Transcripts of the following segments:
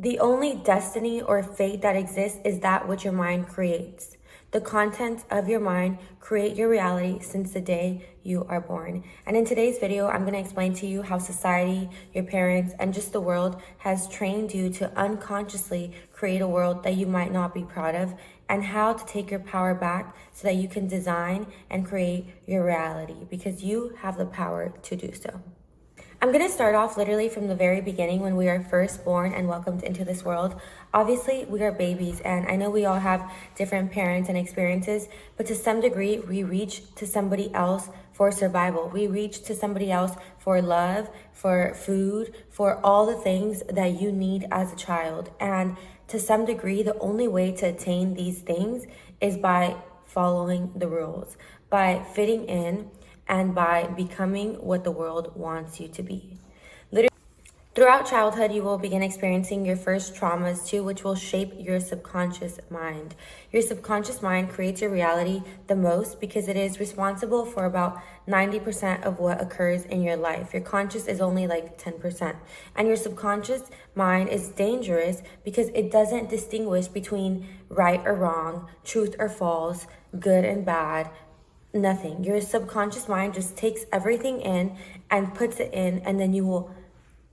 The only destiny or fate that exists is that which your mind creates. The contents of your mind create your reality since the day you are born. And in today's video, I'm going to explain to you how society, your parents, and just the world has trained you to unconsciously create a world that you might not be proud of, and how to take your power back so that you can design and create your reality, because you have the power to do so. I'm going to start off literally from the very beginning, when we are first born and welcomed into this world. Obviously, we are babies, and I know we all have different parents and experiences, but to some degree, we reach to somebody else for survival. We reach to somebody else for love, for food, for all the things that you need as a child. And to some degree, the only way to attain these things is by following the rules, by fitting in, and by becoming what the world wants you to be. Throughout childhood, you will begin experiencing your first traumas too, which will shape your subconscious mind. Your subconscious mind creates your reality the most because it is responsible for about 90% of what occurs in your life. Your conscious is only like 10%. And your subconscious mind is dangerous because it doesn't distinguish between right or wrong, truth or false, good and bad. Nothing. Your subconscious mind just takes everything in and puts it in, and then you will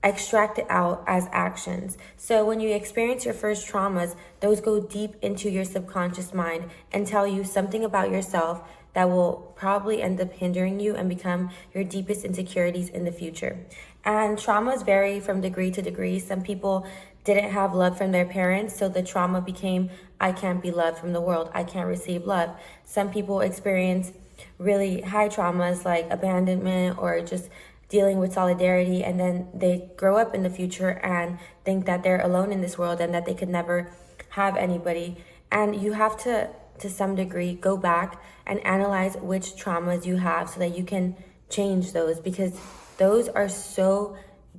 extract it out as actions. So when you experience your first traumas, those go deep into your subconscious mind and tell you something about yourself that will probably end up hindering you and become your deepest insecurities in the future. And traumas vary from degree to degree. Some people didn't have love from their parents, so the trauma became, I can't be loved from the world, I can't receive love. Some people experience really high traumas like abandonment or just dealing with solidarity, and then they grow up in the future and think that they're alone in this world and that they could never have anybody. And you have to some degree, go back and analyze which traumas you have so that you can change those, because those are so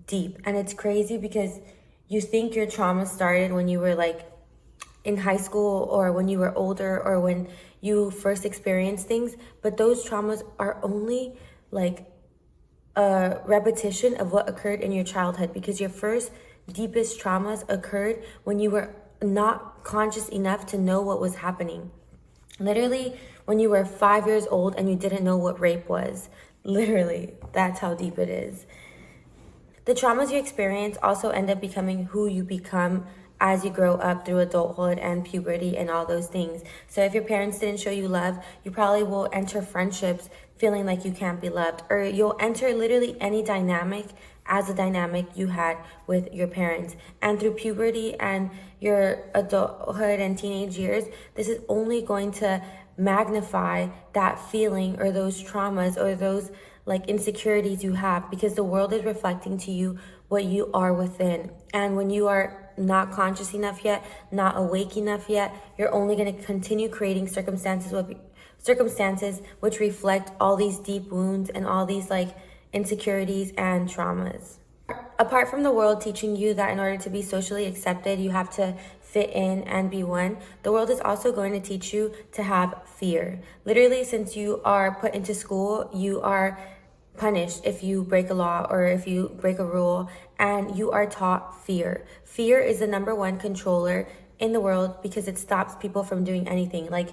deep. And it's crazy because you think your trauma started when you were like in high school or when you were older or when you first experienced things, but those traumas are only like a repetition of what occurred in your childhood, because your first deepest traumas occurred when you were not conscious enough to know what was happening. Literally, when you were 5 years old and you didn't know what rape was. Literally, that's how deep it is. The traumas you experience also end up becoming who you become as you grow up through adulthood and puberty and all those things. So if your parents didn't show you love, you probably will enter friendships feeling like you can't be loved, or you'll enter literally any dynamic as a dynamic you had with your parents. And through puberty and your adulthood and teenage years, this is only going to magnify that feeling or those traumas or those like insecurities you have, because the world is reflecting to you what you are within. And when you are not conscious enough yet, not awake enough yet, you're only going to continue creating circumstances which reflect all these deep wounds and all these like insecurities and traumas. Apart from the world teaching you that in order to be socially accepted, you have to fit in and be one, the world is also going to teach you to have fear. Literally, since you are put into school, you are punished if you break a law or if you break a rule, and you are taught fear. Fear is the number one controller in the world because it stops people from doing anything. Like,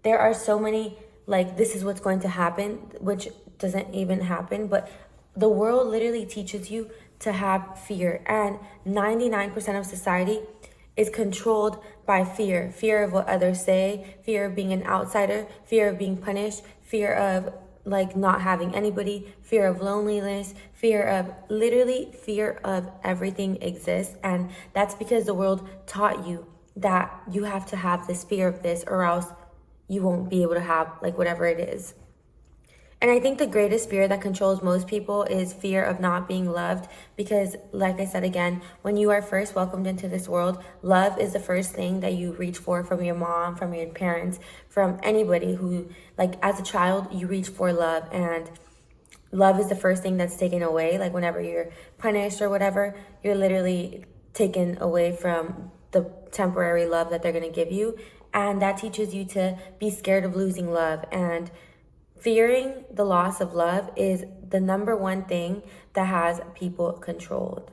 there are so many, like, this is what's going to happen, which doesn't even happen, but the world literally teaches you to have fear. And 99% of society is controlled by fear. Fear of what others say, fear of being an outsider, fear of being punished, fear of like not having anybody, fear of loneliness, fear of everything exists. And that's because the world taught you that you have to have this fear of this, or else you won't be able to have like whatever it is. And I think the greatest fear that controls most people is fear of not being loved, because like I said again, when you are first welcomed into this world, love is the first thing that you reach for from your mom, from your parents, from anybody who, like, as a child, you reach for love, and love is the first thing that's taken away. Like whenever you're punished or whatever, you're literally taken away from the temporary love that they're going to give you. And that teaches you to be scared of losing love, and fearing the loss of love is the number one thing that has people controlled.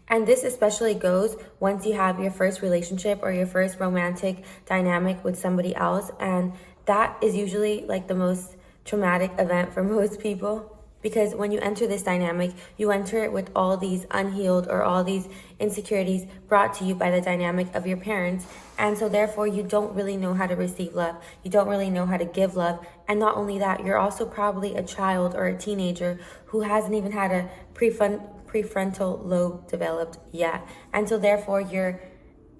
And this especially goes once you have your first relationship or your first romantic dynamic with somebody else. And that is usually like the most traumatic event for most people. Because when you enter this dynamic, you enter it with all these unhealed or all these insecurities brought to you by the dynamic of your parents. And so therefore, you don't really know how to receive love. You don't really know how to give love. And not only that, you're also probably a child or a teenager who hasn't even had a prefrontal lobe developed yet. And so therefore, you're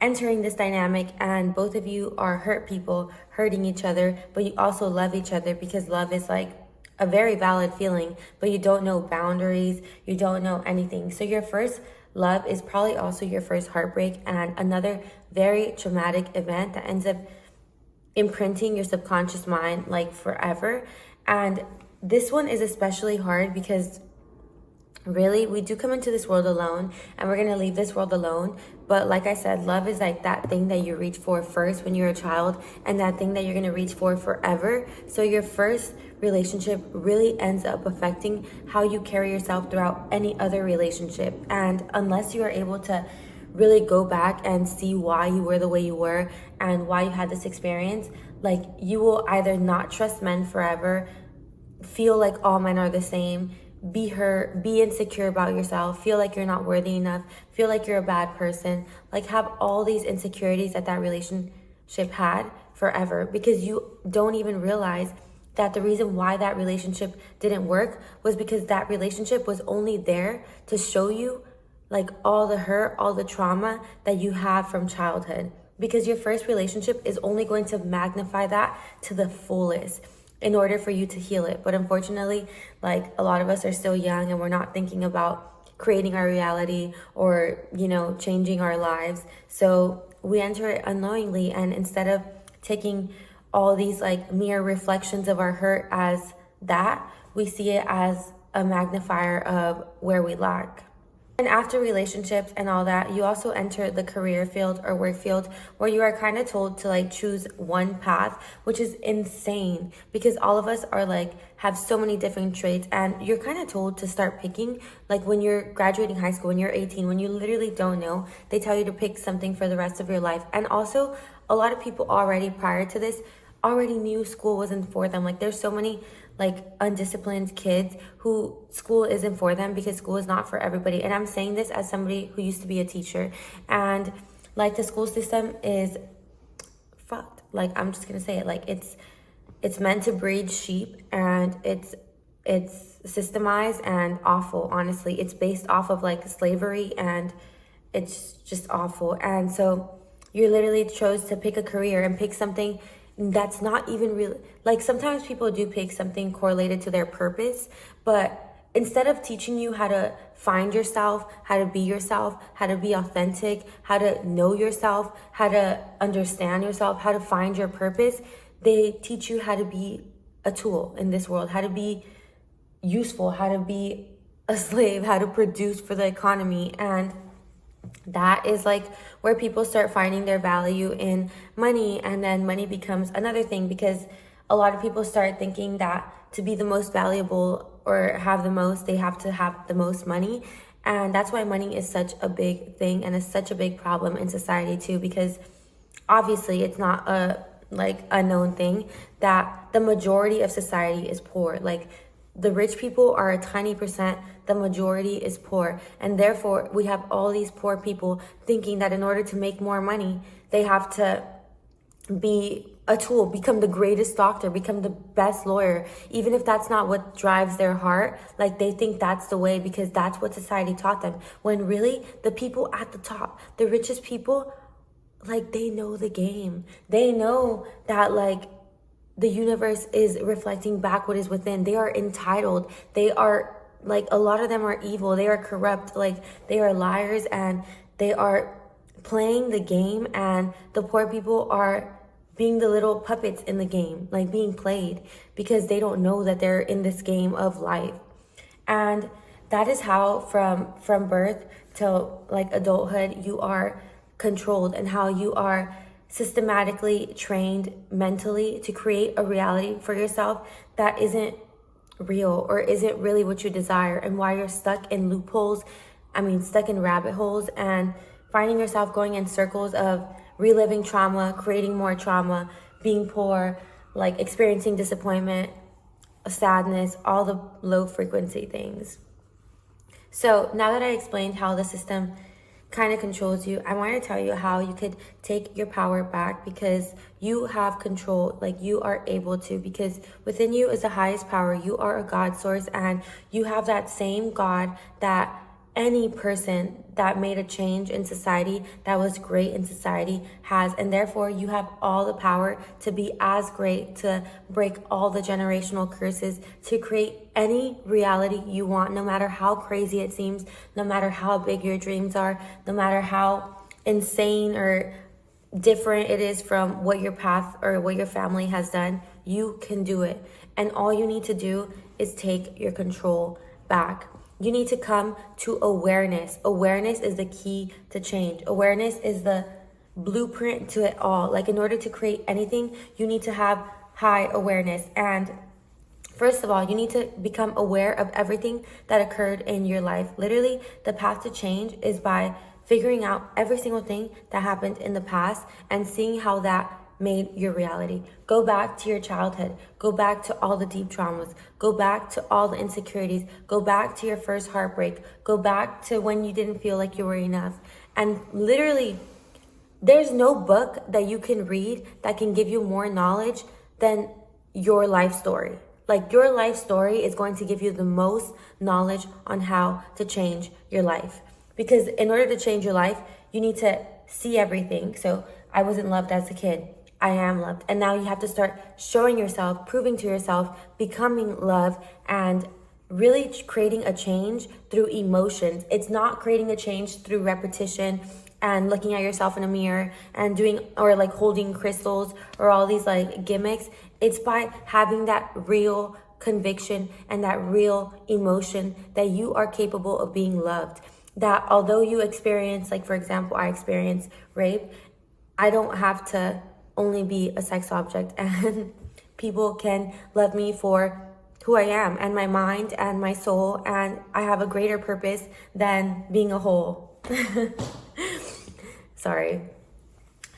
entering this dynamic and both of you are hurt people, hurting each other, but you also love each other because love is like a very valid feeling, but you don't know boundaries, you don't know anything. So your first love is probably also your first heartbreak and another very traumatic event that ends up imprinting your subconscious mind like forever. And this one is especially hard because really, we do come into this world alone and we're going to leave this world alone. But like I said, love is like that thing that you reach for first when you're a child and that thing that you're going to reach for forever. So your first relationship really ends up affecting how you carry yourself throughout any other relationship. And unless you are able to really go back and see why you were the way you were and why you had this experience, like you will either not trust men forever, feel like all men are the same, be hurt, be insecure about yourself, feel like you're not worthy enough, feel like you're a bad person, like have all these insecurities that that relationship had forever because you don't even realize that the reason why that relationship didn't work was because that relationship was only there to show you like all the hurt, all the trauma that you have from childhood. Because your first relationship is only going to magnify that to the fullest in order for you to heal it. But unfortunately, like a lot of us are still young and we're not thinking about creating our reality or, changing our lives. So we enter it unknowingly, and instead of taking all these like mere reflections of our hurt as that, we see it as a magnifier of where we lack. And after relationships and all that, you also enter the career field or work field where you are kind of told to like choose one path, which is insane because all of us are like have so many different traits and you're kind of told to start picking like when you're graduating high school, when you're 18, when you literally don't know, they tell you to pick something for the rest of your life. And also a lot of people already prior to this already knew school wasn't for them. Like there's so many like undisciplined kids who school isn't for them because school is not for everybody. And I'm saying this as somebody who used to be a teacher, and like the school system is fucked. Like I'm just gonna say it, like it's meant to breed sheep and it's systemized and awful. Honestly, it's based off of like slavery and it's just awful. And so you literally chose to pick a career and pick something that's not even real. Like sometimes people do pick something correlated to their purpose, but instead of teaching you how to find yourself, how to be authentic, how to know yourself, how to understand yourself, how to find your purpose, they teach you how to be a tool in this world, how to be useful, how to be a slave, how to produce for the economy. And that is like where people start finding their value in money, and then money becomes another thing because a lot of people start thinking that to be the most valuable or have the most, they have to have the most money. And that's why money is such a big thing and is such a big problem in society too, because obviously it's not a like unknown thing that the majority of society is poor. Like the rich people are a tiny percent, the majority is poor. And therefore, we have all these poor people thinking that in order to make more money, they have to be a tool, become the greatest doctor, become the best lawyer, even if that's not what drives their heart. Like they think that's the way because that's what society taught them. When really, the people at the top, the richest people, like they know the game. They know that like the universe is reflecting back what is within. They are entitled. They are like, a lot of them are evil. They are corrupt. Like they are liars and they are playing the game, and the poor people are being the little puppets in the game, like being played because they don't know that they're in this game of life. And that is how from birth till like adulthood, you are controlled, and how you are systematically trained mentally to create a reality for yourself that isn't real or isn't really what you desire, and why you're stuck in loopholes stuck in rabbit holes and finding yourself going in circles of reliving trauma, creating more trauma, being poor, like experiencing disappointment, sadness, all the low frequency things. So now that I explained how the system kind of controls you, I want to tell you how you could take your power back, because you have control, like you are able to, because within you is the highest power. You are a God source, and you have that same God that any person that made a change in society, that was great in society, has. And therefore you have all the power to be as great, to break all the generational curses, to create any reality you want, no matter how crazy it seems, no matter how big your dreams are, no matter how insane or different it is from what your path or what your family has done. You can do it. And all you need to do is take your control back. You need to come to awareness. Awareness is the key to change. Awareness is the blueprint to it all. Like, in order to create anything, you need to have high awareness. And first of all, you need to become aware of everything that occurred in your life. Literally, the path to change is by figuring out every single thing that happened in the past and seeing how that made your reality. Go back to your childhood. Go back to all the deep traumas. Go back to all the insecurities. Go back to your first heartbreak. Go back to when you didn't feel like you were enough. And literally, there's no book that you can read that can give you more knowledge than your life story. Like, your life story is going to give you the most knowledge on how to change your life. Because in order to change your life, you need to see everything. So I wasn't loved as a kid. I am loved. And now you have to start showing yourself, proving to yourself, becoming love, and really creating a change through emotions. It's not creating a change through repetition and looking at yourself in a mirror and doing, or like holding crystals or all these like gimmicks. It's by having that real conviction and that real emotion that you are capable of being loved. That although you experience, like for example, I experienced rape, I don't have to only be a sex object, and people can love me for who I am and my mind and my soul, and I have a greater purpose than being a whole. Sorry,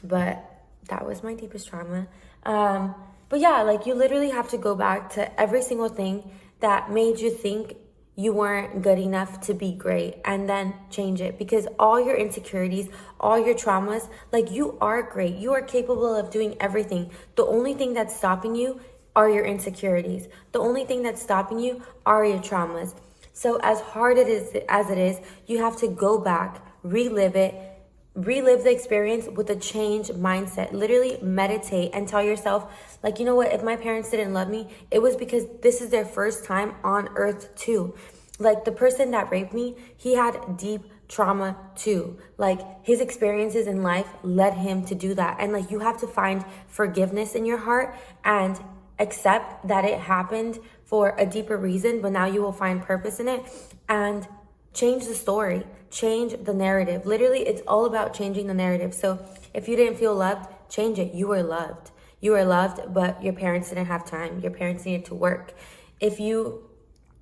but that was my deepest trauma. But yeah, like, you literally have to go back to every single thing that made you think you weren't good enough to be great, and then change it. Because all your insecurities, all your traumas, like, you are great. You are capable of doing everything. The only thing that's stopping you are your insecurities. The only thing that's stopping you are your traumas. So as hard as it is, you have to go back, relive the experience with a changed mindset. Literally meditate and tell yourself, like, you know what, if my parents didn't love me, it was because this is their first time on earth too. Like, the person that raped me, he had deep trauma too. Like, his experiences in life led him to do that. And like, you have to find forgiveness in your heart and accept that it happened for a deeper reason, but now you will find purpose in it, and change the story, change the narrative. Literally, it's all about changing the narrative. So if you didn't feel loved, change it. You were loved. You were loved, but your parents didn't have time. Your parents needed to work. If you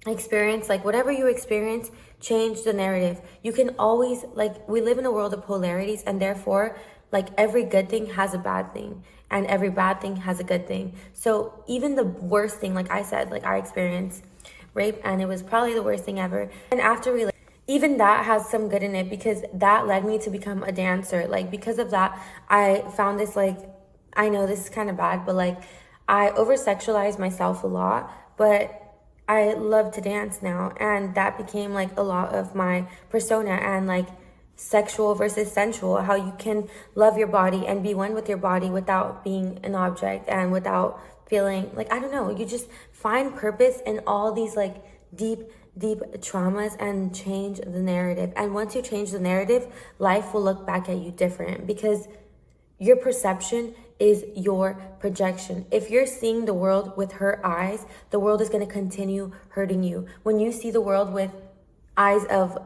experience, like, whatever you experience, change the narrative. You can always, like, we live in a world of polarities, and therefore, like, every good thing has a bad thing, and every bad thing has a good thing. So even the worst thing, like I said, like, I experienced rape, and it was probably the worst thing ever. And after even that has some good in it, because that led me to become a dancer. Like, because of that, I found this, like, I know this is kind of bad, but like, I over-sexualized myself a lot, but I love to dance now. And that became like a lot of my persona, and like sexual versus sensual, how you can love your body and be one with your body without being an object and without feeling like, I don't know, you just find purpose in all these like deep traumas and change the narrative. And once you change the narrative, life will look back at you different, because your perception is your projection. If you're seeing the world with her eyes, the world is going to continue hurting you. When you see the world with eyes of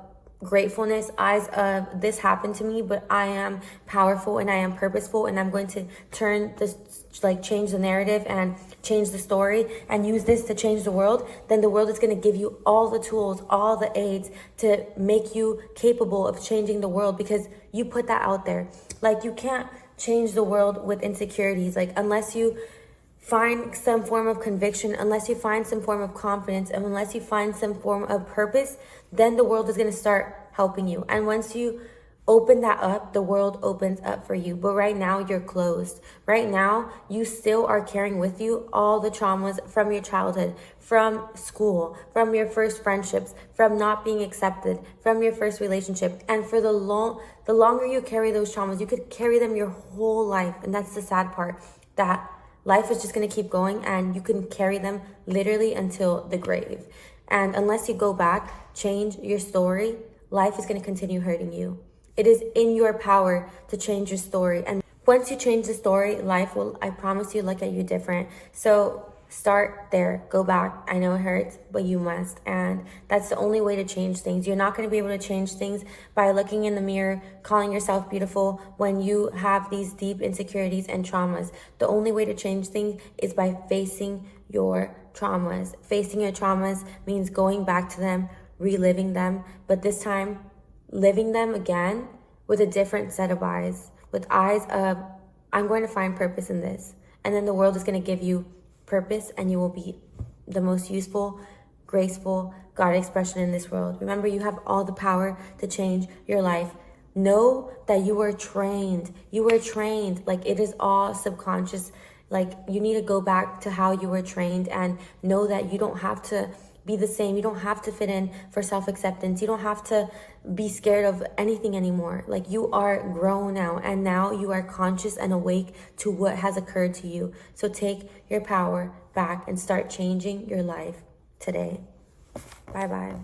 gratefulness, eyes of this happened to me, but I am powerful and I am purposeful, and I'm going to turn this, like change the narrative and change the story and use this to change the world, then the world is going to give you all the tools, all the aids to make you capable of changing the world, because you put that out there. Like, you can't change the world with insecurities. Like, unless you find some form of conviction, unless you find some form of confidence, and unless you find some form of purpose, then the world is going to start helping you. And once you open that up, the world opens up for you. But right now, you're closed. Right now, you still are carrying with you all the traumas from your childhood, from school, from your first friendships, from not being accepted, from your first relationship. And for the longer you carry those traumas, you could carry them your whole life. And that's the sad part, that life is just going to keep going, and you can carry them literally until the grave. And unless you go back, change your story, life is going to continue hurting you. It is in your power to change your story. And once you change the story, life will, I promise you, look at you different. So start there. Go back. I know it hurts, but you must. And that's the only way to change things. You're not going to be able to change things by looking in the mirror, calling yourself beautiful when you have these deep insecurities and traumas. The only way to change things is by facing your traumas. Facing your traumas means going back to them, reliving them, but this time living them again with a different set of eyes, with eyes of, I'm going to find purpose in this. And then the world is going to give you purpose, and you will be the most useful, graceful God expression in this world. Remember, you have all the power to change your life. Know that you were trained. You were trained. Like, it is all subconscious. Like, you need to go back to how you were trained and know that you don't have to be the same. You don't have to fit in for self-acceptance. You don't have to be scared of anything anymore. Like, you are grown now, and now you are conscious and awake to what has occurred to you. So take your power back and start changing your life today. Bye-bye.